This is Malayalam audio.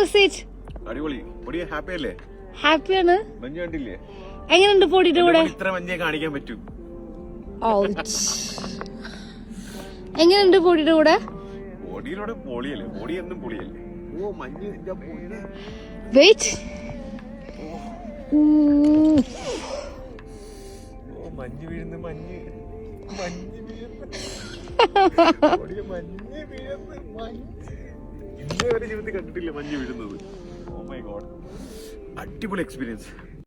Was it? അടിപൊളി. പൊടി ഹാപ്പി അല്ലേ? ഹാപ്പിയാണ്. മഞ്ഞ് കണ്ടില്ലേ? എങ്ങനെയുണ്ട് പൊടിയുടെ കൂടെ? ഇത്ര മഞ്ഞേ കാണിക്കാൻ പറ്റൂ. എങ്ങനെയുണ്ട് പൊടിയുടെ കൂടെ? പൊടിയിലൂടെ പൊളിയല്ലേ, പൊടി എന്നും പൊളിയല്ലേ. ഓ മഞ്ഞ് വെയിറ്റ്. ഓ മഞ്ഞ് വീഴുന്നു, മഞ്ഞ് മഞ്ഞ് വീഴുന്നു, മഞ്ഞ് വീഴുന്നു, മഞ്ഞ് ഇന്നേ വരെ ജീവിതത്തിൽ കണ്ടിട്ടില്ല മഞ്ഞ് വീഴുന്നത്. ഓ മൈ ഗോഡ്, അടിപൊളി എക്സ്പീരിയൻസ്.